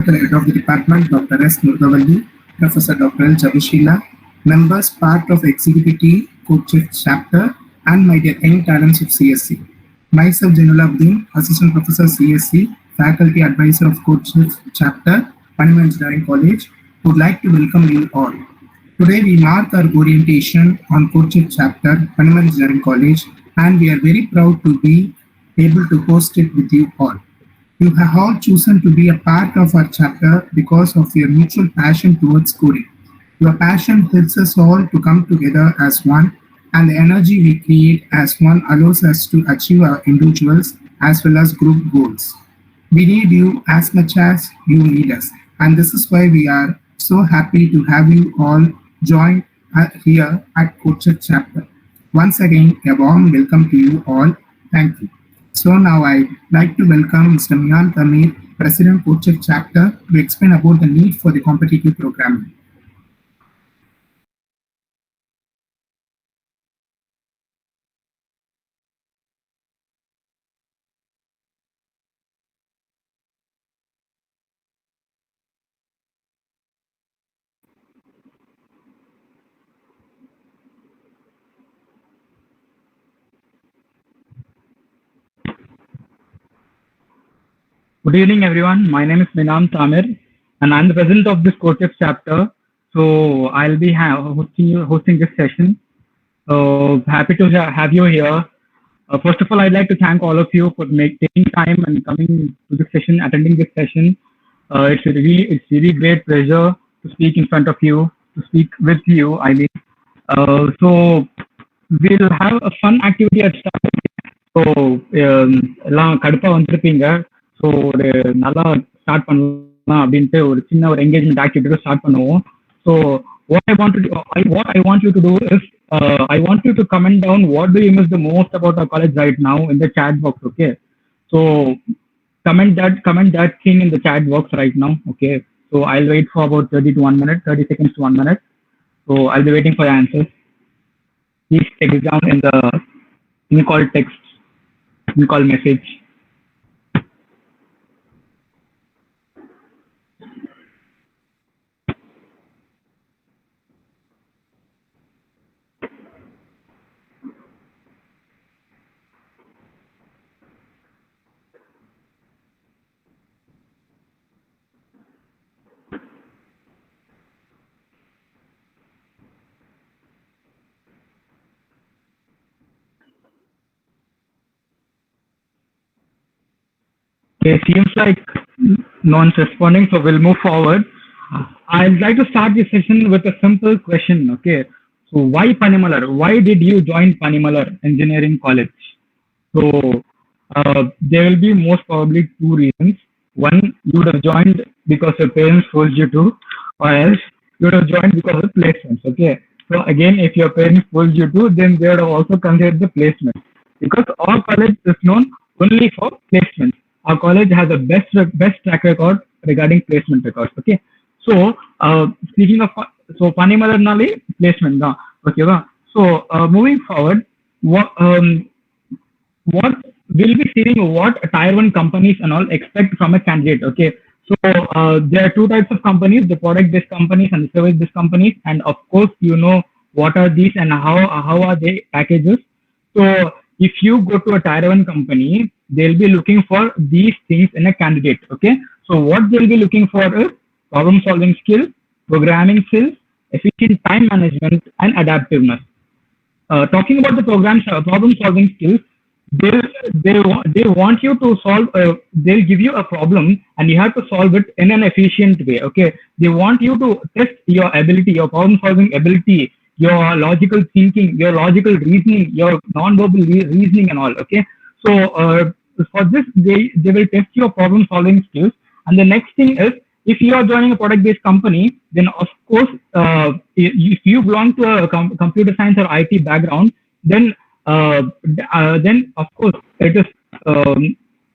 Head of the Department, Dr. S. Murgavalli, Professor Dr. L. Jabashila, members part of Executive Team, Co-Chief Chapter, and my dear young talents of CSC. Myself, Jainul Abdin, Assistant Professor CSC, Faculty Advisor of Co-Chief Chapter, Panama Engineering College, would like to welcome you all. Today we mark our orientation on Co-Chief Chapter, Panama Engineering College, and we are very proud to be able to host it with you all. You have all chosen to be a part of our chapter because of your mutual passion towards coding. Your passion helps us all to come together as one, and the energy we create as one allows us to achieve our individuals as well as group goals. We need you as much as you need us, and this is why we are so happy to have you all join here at Coacher Chapter. Once again, a warm welcome to you all. Thank you. So now I'd like to welcome Mr. Mian Tamir, President Coacher Chapter, to explain about the need for the competitive programming. Good evening, everyone. My name is Minam Tamir, and I'm the president of this CodeTips chapter. So I'll be hosting this session. Happy to have you here. First of all, I'd like to thank all of you for taking time and coming to this session, attending this session. It's really great pleasure to speak in front of you, to speak with you. So we'll have a fun activity at start. So எல்லாம் கடுப்பாக வந்திருப்பீங்க. So ஒரு நல்லா start பண்ணலாம் அப்படின்ட்டு ஒரு சின்ன ஒரு என்கேஜ்மெண்ட் ஆக்டிவிட்டியோட ஸ்டார்ட் பண்ணுவோம். So what I want you to do is I want you to comment down what do you miss the most about our college right now in the chat box. Okay, so comment that thing in the chat box right now. Okay, so I'll wait for about 30 seconds to 1 minute. So I'll be waiting for your answers. Please take it down in the call text, in call message. Okay, seems like no one's responding, so we'll move forward. I'd like to start this session with a simple question. Okay, so why Panimalar? Why did you join Panimalar Engineering College? So there will be most probably two reasons. One, you would have joined because your parents forced you to, or else you would have joined because of placements. Okay, so again, if your parents forced you to, then they would have also considered the placement, because our college is known only for placements. Our college has the best track record regarding placement records. Okay, so speaking of, so Panimalar nale placement da. Okay, so moving forward, what will be seeing what tier 1 companies and all expect from a candidate. Okay, so there are two types of companies: the product based companies and the service based companies. And of course, you know what are these and how are they packages. So if you go to a tier 1 company, they'll be looking for these things in a candidate. Okay, so what they'll be looking for is problem solving skills, programming skills, efficient time management, and adaptiveness. Talking about the problem solving skills, they want you to solve. They'll give you a problem and you have to solve it in an efficient way. Okay, they want you to test your ability, your problem solving ability, your logical thinking, your logical reasoning, your non-verbal reasoning and all. Okay, so for this they will test your problem solving skills. And the next thing is, if you are joining a product based company, then of course if you belong to a computer science or IT background, then of course it is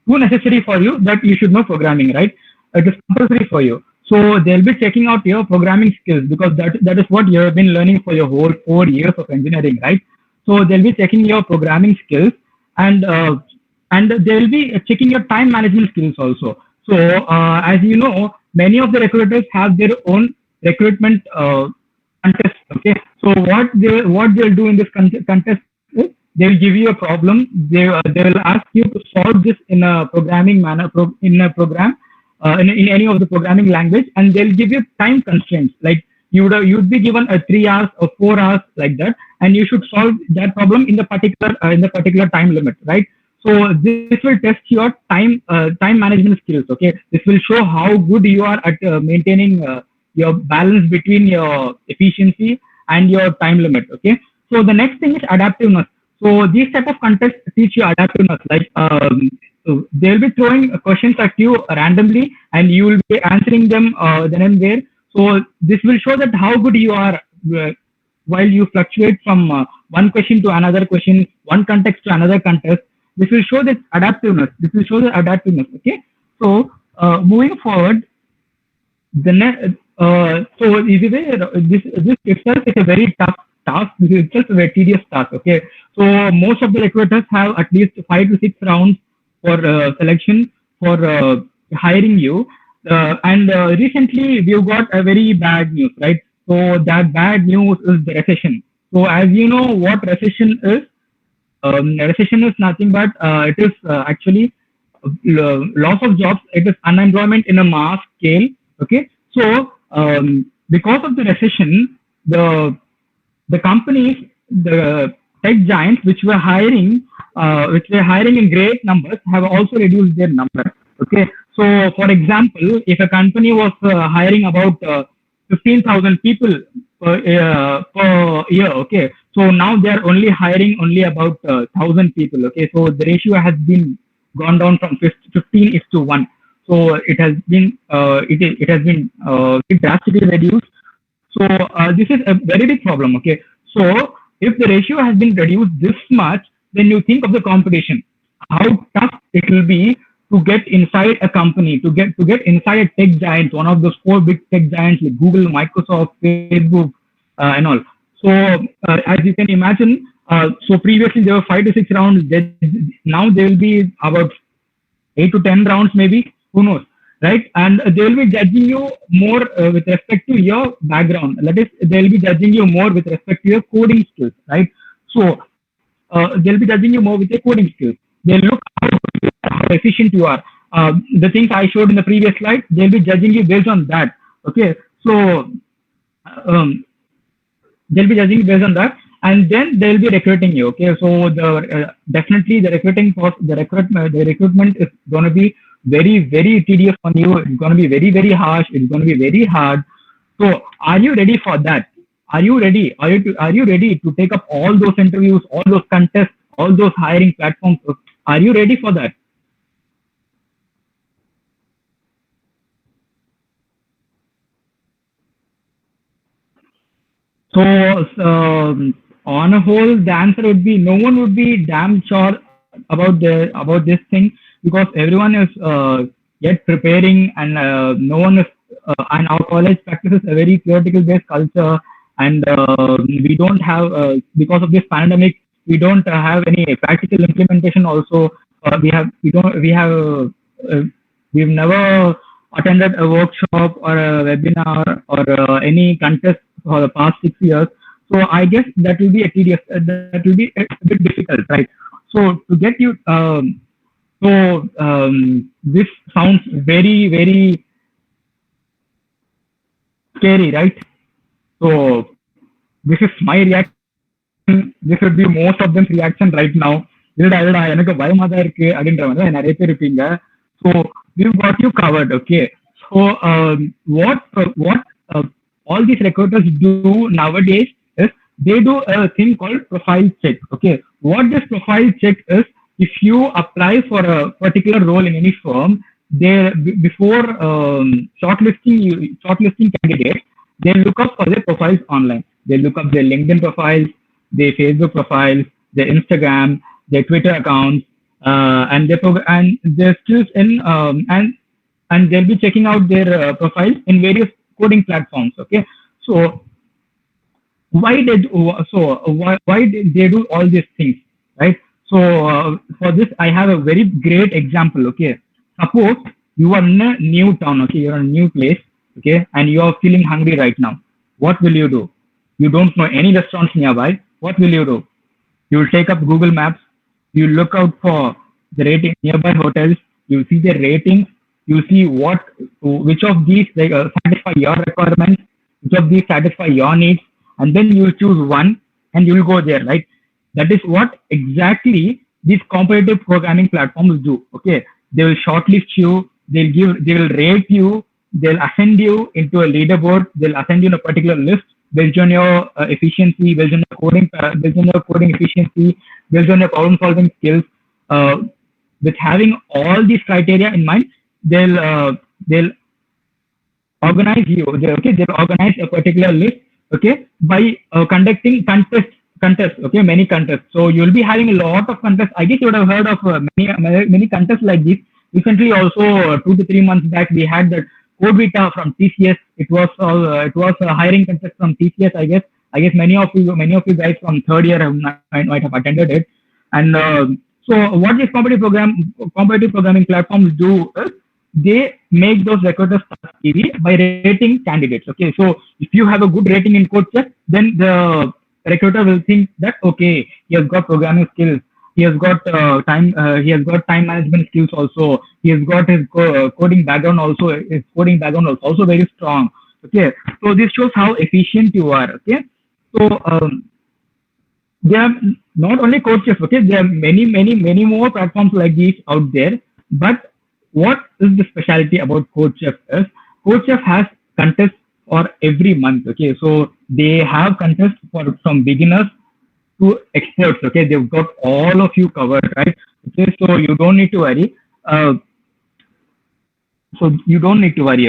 too necessary for you that you should know programming, right? It is compulsory for you. So they'll be checking out your programming skills, because that is what you have been learning for your whole 4 years of engineering, right? So they'll be checking your programming skills, and they'll be checking your time management skills also. So as you know, many of the recruiters have their own recruitment contest. Okay, so what they'll do in this contest is they'll give you a problem. They will ask you to solve this in a programming manner, in a program, in any of the programming language, and they'll give you time constraints. Like you'd be given a 3 hours or 4 hours like that, and you should solve that problem in the particular time limit, right? So this will test your time management skills. Okay, this will show how good you are at maintaining your balance between your efficiency and your time limit. Okay, so the next thing is adaptiveness. So these type of contests teach you adaptiveness. Like so they'll be throwing questions at you randomly, and you will be answering them then and there. So this will show that how good you are while you fluctuate from one question to another question, one context to another context. This will show that adaptiveness. Okay. So moving forward, so this itself is a very tough task. This is itself a very tedious task. Okay. So most of the recruiters have at least 5 to 6 rounds for selection for hiring you. And recently we've got a very bad news, right? So that bad news is the recession. So as you know, what recession is? Recession is nothing but it is actually loss of jobs. It is unemployment in a mass scale. Okay, so because of the recession, the companies, the tech giants which were hiring in great numbers have also reduced their numbers. Okay, so for example, if a company was hiring about 15,000 people per year, okay, so now they are only hiring only about 1,000 people. Okay, so the ratio has been gone down from 15:1. So it has been drastically reduced. So this is a very big problem. Okay, so if the ratio has been reduced this much, then you think of the competition, how tough it will be to get inside a company, to get inside a tech giant, one of those 4 big tech giants like Google, Microsoft, Facebook, and all. So as you can imagine, so previously there were 5 to 6 rounds. Now there will be about 8 to 10 rounds, maybe. Who knows, right? And they will be judging you more with respect to your background. That is, they will be judging you more with respect to your coding skills, right? So they'll be judging you more with your coding skills. They'll look how efficient you are. The things I showed in the previous slide, they'll be judging you based on that. Okay, so they'll be judging you based on that, and then they'll be recruiting you. Okay, so definitely the recruitment is going to be very, very tedious on you. It's going to be very, very harsh. It's going to be very hard. So are you ready for that? Are you ready? Are you ready to take up all those interviews, all those contests, all those hiring platforms? Are you ready for that? So on a whole, the answer would be no one would be damn sure about this thing, because everyone is yet preparing, and no one is. And our college practices a very theoretical based culture, and we don't have because of this pandemic, we don't have any practical implementation. Also, we've never attended a workshop or a webinar or any contest for the past 6 years. So I guess that will be a bit difficult, right? So to get you, this sounds very, very scary, right? So this is my reaction. This would be most of them's reaction right now. எனக்கு பயமா தான் இருக்கு அப்படின்ற மாதிரி நிறைய பேர் இருப்பீங்க. So we've got you covered. Okay, so what all these recruiters do nowadays is they do a thing called profile check. Okay, what this profile check is, if you apply for a particular role in any firm, they before shortlisting candidates, they look up for their profiles online. They look up their LinkedIn profiles, their Facebook profiles, their Instagram, their Twitter accounts, and their skills in and they'll be checking out their profiles in various coding platforms. Okay, so why did they do all these things, right? So for this, I have a very great example. Okay, suppose you are in a new town, okay, you're in a new place, okay, and you are feeling hungry right now. What will you do? You don't know any restaurants nearby. What will you do? You will take up Google Maps. You look out for the rating nearby hotels. You see the ratings. You see which of these satisfy your requirements, which of these satisfy your needs, and then you will choose one and you will go there, right? That is what exactly these competitive programming platforms do. Okay, they will shortlist you. They will rate you. They'll ascend you into a leaderboard. They'll ascend you in a particular list based on your efficiency, based on your coding efficiency, based on your problem solving skills. Uh, with having all these criteria in mind, they'll organize you. They'll organize a particular list. Okay, by conducting contests. Okay, many contests. So you'll be having a lot of contests. I guess you would have heard of many contests like this. Recently, also 2 to 3 months back, we had that Code Vita from TCS. It was a hiring contest from TCS. I guess many of you guys from third year might have attended it. And so what these competitive programming platforms do is they make those recruiters easy by rating candidates. Okay, so if you have a good rating in CodeChef, then the recruiter will think that okay, he has got programming skills, he has got he has got time management skills also, he has got his coding background also, his coding background also very strong. Okay, so this shows how efficient you are. Okay, so there are not only CodeChef, okay, there are many more platforms like these out there. But what is the specialty about CodeChef is CodeChef has contests for every month. Okay, so they have contests from beginners to experts. Okay, they've got all of you covered, right? Okay, so you don't need to worry.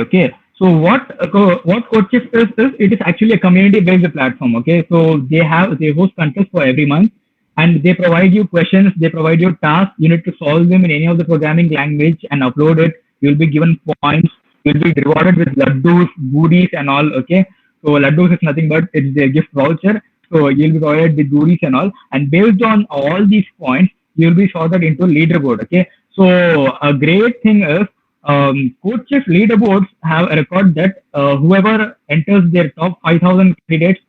Okay, so what CodeChef is it is actually a community-based platform. Okay, so they host contests for every month, and they provide you questions, they provide you tasks. You need to solve them in any of the programming language and upload it. You'll be given points. You'll be rewarded with laddus, goodies, and all. Okay, so laddus is nothing but it's their gift voucher. So you'll be provided with goodies and all. And based on all these points, you'll be sorted into leaderboard. Okay, so a great thing is CodeChef leaderboards have a record that whoever enters their top 5,000 candidates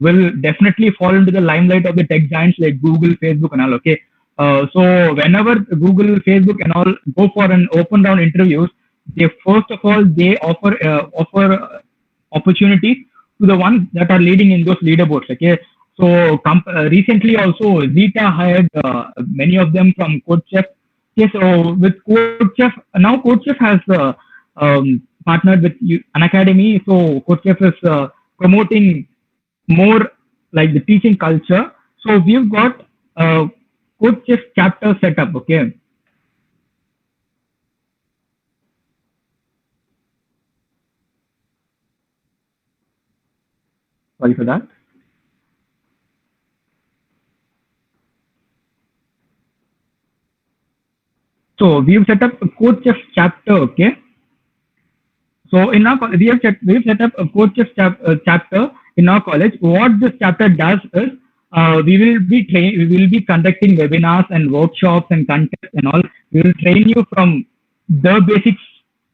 will definitely fall into the limelight of the tech giants like Google, Facebook, and all. Okay, so whenever Google, Facebook, and all go for an open round interviews, they first of all they offer opportunities to the ones that are leading in those leaderboards. Okay, so recently also Zeta hired many of them from CodeChef. Okay, so with CodeChef now, CodeChef has partnered with an academy. So CodeChef is promoting more like the teaching culture. So we've got CodeChef chapter set up. Okay, sorry for that. So we've set up a CodeChef chapter. Okay, so in our we've set up a CodeChef chapter in our college. What this chapter does is we will be conducting webinars and workshops and contests and all. We will train you from the basics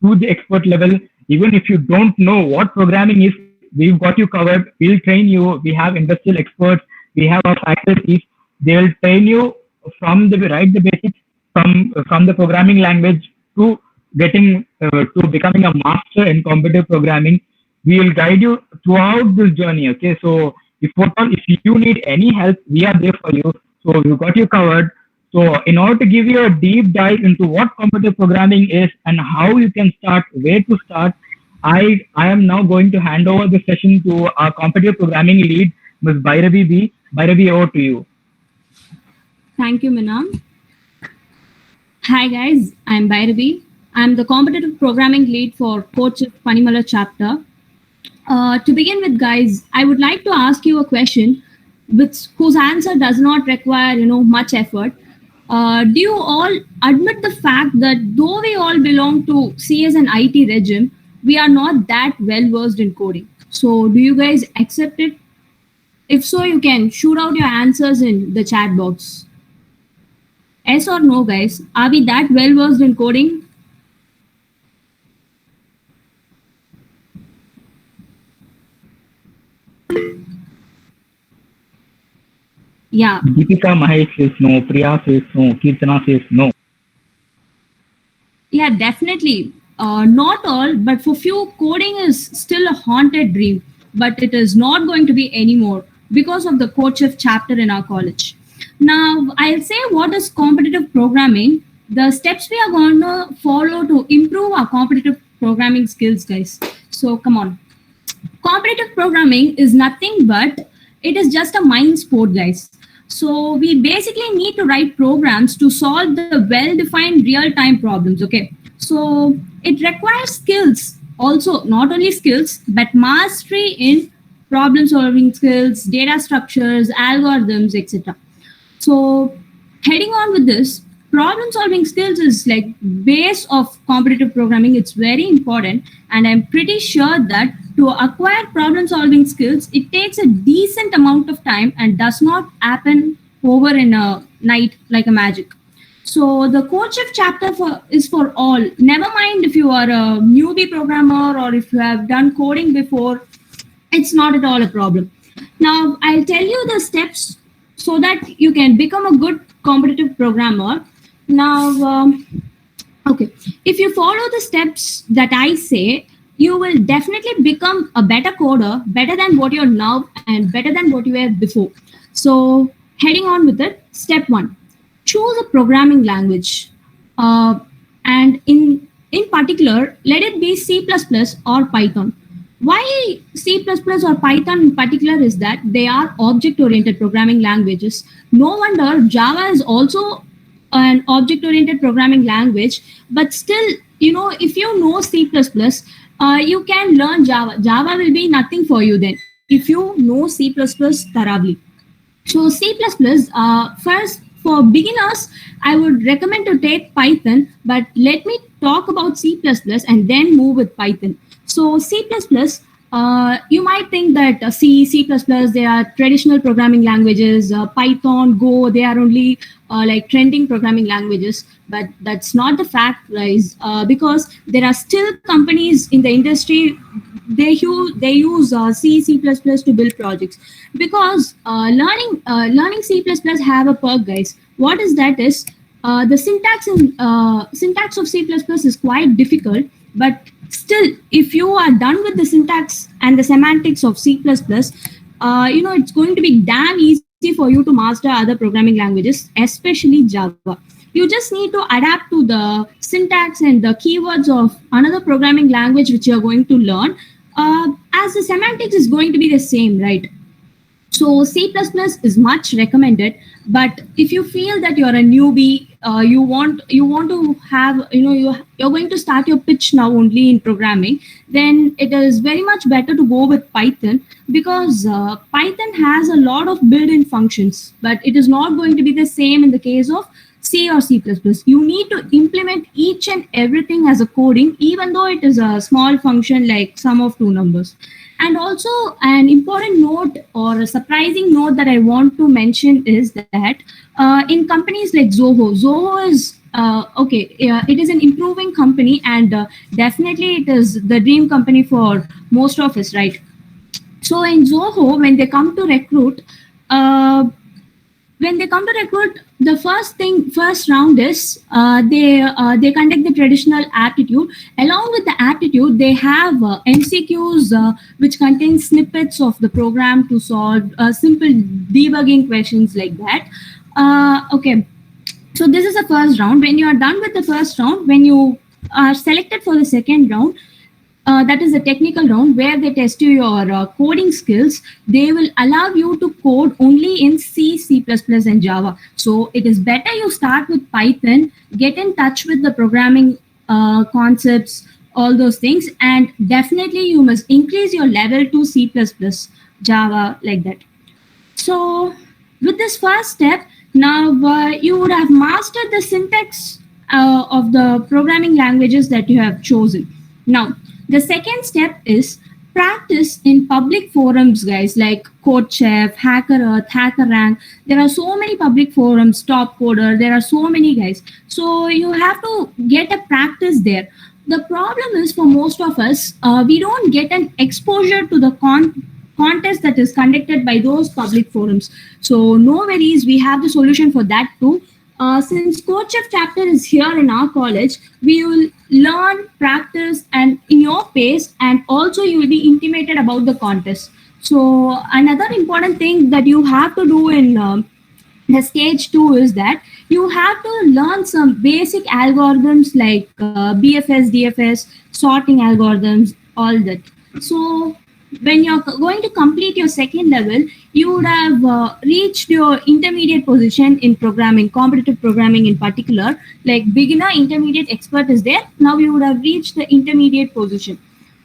to the expert level. Even if you don't know what programming is, we've got you covered. We'll train you. We have industrial experts. We have our faculties. They'll train you from the basics from the programming language to getting to becoming a master in competitive programming. We will guide you throughout this journey. Okay, so if you need any help, we are there for you. So we've got you covered. So in order to give you a deep dive into what competitive programming is and how you can start, where to start, I am now going to hand over the session to our competitive programming lead, Ms. Bhairavi B. Bhairavi, over to you. Thank you, Minam. Hi guys, I'm Bhairavi. I'm the competitive programming lead for CodeChef Panimala chapter. To begin with, guys, I would like to ask you a question whose answer does not require much effort. Do you all admit the fact that though we all belong to CS and IT regime, we are not that well versed in coding? So do you guys accept it? If so, you can shoot out your answers in the chat box. Yes or no, guys? Are we that well versed in coding? Yeah, Deepika Mahesh says no, Priya says no, Kirtana says no. yeah, definitely. Not all, but for few, coding is still a haunted dream. But it is not going to be anymore because of the CodeChef chapter in our college. Now, I'll say what is competitive programming. The steps we are going to follow to improve our competitive programming skills, guys. So, come on. Competitive programming is nothing but it is just a mind sport, guys. So we basically need to write programs to solve the well-defined real-time problems. Okay, so it requires skills, also not only skills but mastery in problem solving skills, data structures, algorithms, etc. So heading on with this, problem solving skills is like base of competitive programming. It's very important, and I'm pretty sure that to acquire problem solving skills, it takes a decent amount of time and does not happen over in a night like a magic. So the CodeChef chapter is for all. Never mind if you are a newbie programmer or if you have done coding before, it's not at all a problem. Now, I'll tell you the steps so that you can become a good competitive programmer. Now, okay, if you follow the steps that I say, you will definitely become a better coder, better than what you're now and better than what you were before. So, heading on with it, step one, choose a programming language. And in particular, let it be C++ or Python. Why C++ or Python in particular is that they are object-oriented programming languages. No wonder Java is also an object-oriented programming language, but still, if you know C++, you can learn Java. Java will be nothing for you then if you know C++ thoroughly. So C++, first for beginners, I would recommend to take Python, but let me talk about C++ and then move with Python. So C++, you might think that C++, they are traditional programming languages, Python, Go, they are only like trending programming languages, but that's not the fact, guys, because there are still companies in the industry, they use C++ to build projects, because learning C++ have a perk, guys. What is that is, the syntax of C++ is quite difficult, but still, if you are done with the syntax and the semantics of C++, it's going to be damn easy for you to master other programming languages, especially Java. You just need to adapt to the syntax and the keywords of another programming language which you are going to learn, as the semantics is going to be the same, right? So C++ is much recommended, but if you feel that you're a newbie, you want to have, you're going to start your pitch now only in programming, then it is very much better to go with Python, because Python has a lot of built-in functions, but it is not going to be the same in the case of C or C++. You need to implement each and everything as a coding, even though it is a small function like sum of two numbers. And also an important note or a surprising note that I want to mention is that in companies like Zoho is it is an improving company, and definitely it is the dream company for most of us, right? So in Zoho, when they come to recruit, the first round is they conduct the traditional aptitude. Along with the aptitude, they have MCQs which contain snippets of the program to solve simple debugging questions like that. Okay, so this is the first round. When you are done with the first round, when you are selected for the second round, that is the technical round where they test your coding skills. They will allow you to code only in C, C++, and Java. So it is better you start with Python, get in touch with the programming concepts, all those things, and definitely you must increase your level to C++, Java, like that. So with this first step, now you would have mastered the syntax of the programming languages that you have chosen. Now, the second step is practice in public forums, guys, like CodeChef, HackerEarth, HackerRank. There are so many public forums, Topcoder, there are so many, guys. So you have to get a practice there. The problem is for most of us, we don't get an exposure to the contest that is conducted by those public forums. So no worries, we have the solution for that too. Since CodeChef chapter is here in our college, we will learn, practice, and in your pace, and also you will be intimated about the contest. So another important thing that you have to do in the stage 2 is that you have to learn some basic algorithms like BFS, DFS, sorting algorithms, all that. So when you're going to complete your second level, you would have reached your intermediate position in programming, competitive programming in particular, like beginner, intermediate, expert is there. Now you would have reached the intermediate position.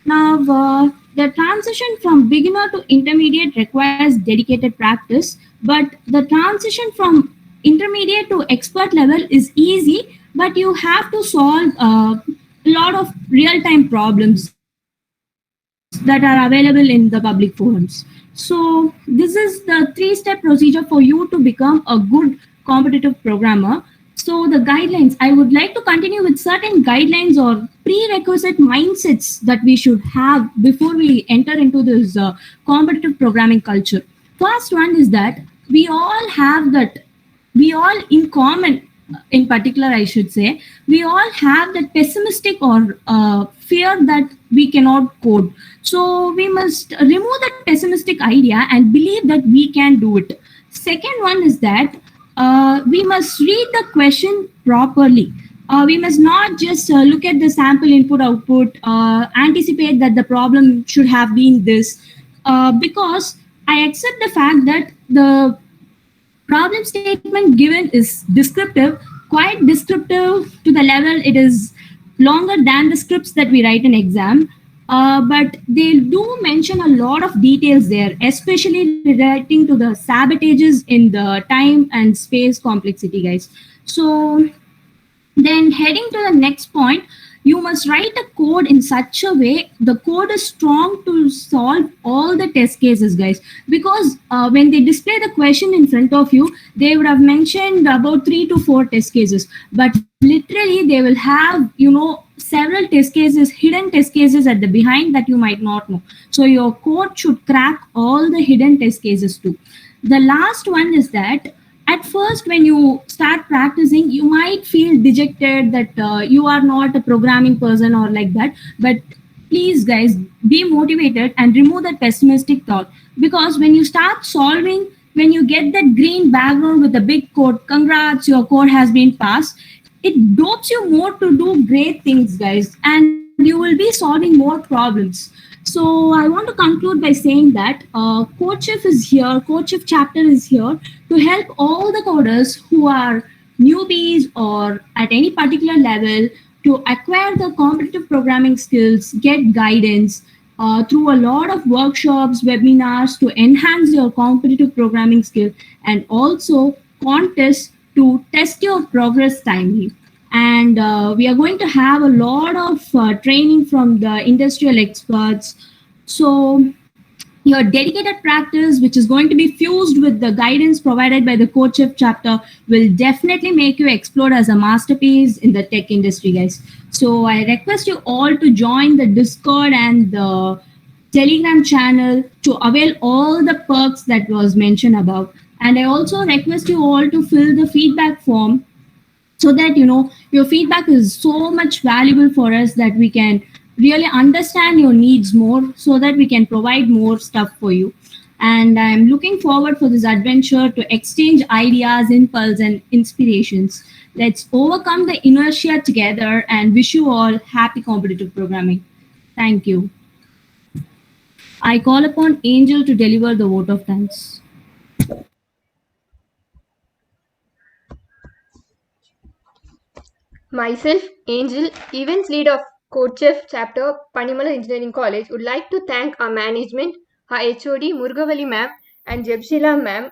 Now, the transition from beginner to intermediate requires dedicated practice, but the transition from intermediate to expert level is easy, but you have to solve a lot of real-time problems that are available in the public forums. So this is the 3-step procedure for you to become a good competitive programmer. So the guidelines, I would like to continue with certain guidelines or prerequisite mindsets that we should have before we enter into this competitive programming culture. First one is that we all have that, we all in common, in particular, I should say, we all have that pessimistic or fear that we cannot code. So we must remove that pessimistic idea and believe that we can do it. Second one is that we must read the question properly. We must not just look at the sample input output, anticipate that the problem should have been this, because I accept the fact that the problem statement given is descriptive, quite descriptive to the level it is longer than the scripts that we write in exam. But they do mention a lot of details there, especially relating to the sabotages in the time and space complexity, guys. So then heading to the next point, you must write a code in such a way the code is strong to solve all the test cases, guys. Because when they display the question in front of you, they would have mentioned about 3 to 4 test cases, but literally they will have, you know, several test cases, hidden test cases at the behind that you might not know. So your code should crack all the hidden test cases too. The last one is that at first, when you start practicing, you might feel dejected that you are not a programming person or like that. But please, guys, be motivated and remove that pessimistic thought. Because when you start solving, when you get that green background with the big code, congrats, your code has been passed, it dopes you more to do great things, guys. And you will be solving more problems. So I want to conclude by saying that CodeChef is here, CodeChef chapter is here to help all the coders who are newbies or at any particular level to acquire the competitive programming skills, get guidance through a lot of workshops, webinars to enhance your competitive programming skill, and also contests to test your progress timely. And we are going to have a lot of training from the industrial experts. So your dedicated practice, which is going to be fused with the guidance provided by the CodeChef chapter, will definitely make you explode as a masterpiece in the tech industry, guys. So I request you all to join the Discord and the Telegram channel to avail all the perks that was mentioned above. And I also request you all to fill the feedback form, so that, you know, your feedback is so much valuable for us that we can really understand your needs more, so that we can provide more stuff for you. And I'm looking forward for this adventure to exchange ideas, impulse, and inspirations. Let's overcome the inertia together and wish you all happy competitive programming. Thank you. I call upon Angel to deliver the vote of thanks. Myself, Angel, Events Lead of CodeChef Chapter, Panimala Engineering College, would like to thank our management, our HOD, Murgavali ma'am, and Jebshila ma'am,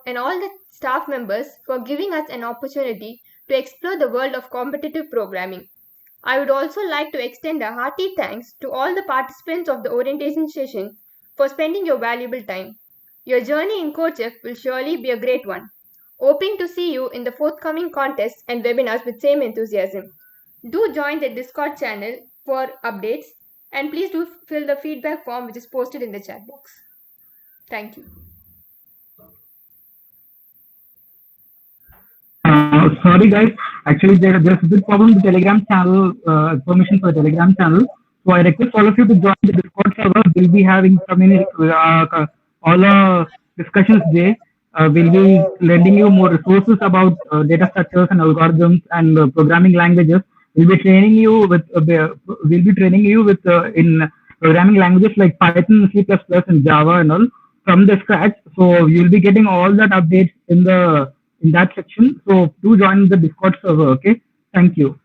and all the staff members for giving us an opportunity to explore the world of competitive programming. I would also like to extend a hearty thanks to all the participants of the orientation session for spending your valuable time. Your journey in CodeChef will surely be a great one. Hoping to see you in the forthcoming contests and webinars with same enthusiasm. Do join the Discord channel for updates, and please do fill the feedback form which is posted in the chat box. Thank you. Sorry guys, actually there's a big problem with the Telegram channel, permission for the Telegram channel. So I request all of you to join the Discord server. We'll be having all discussions there. We'll be lending you more resources about data structures and algorithms and programming languages. We'll be training you with in programming languages like Python, C++, and Java and all from the scratch. So you'll be getting all that updates in that section. So do join the Discord server. Okay. Thank you.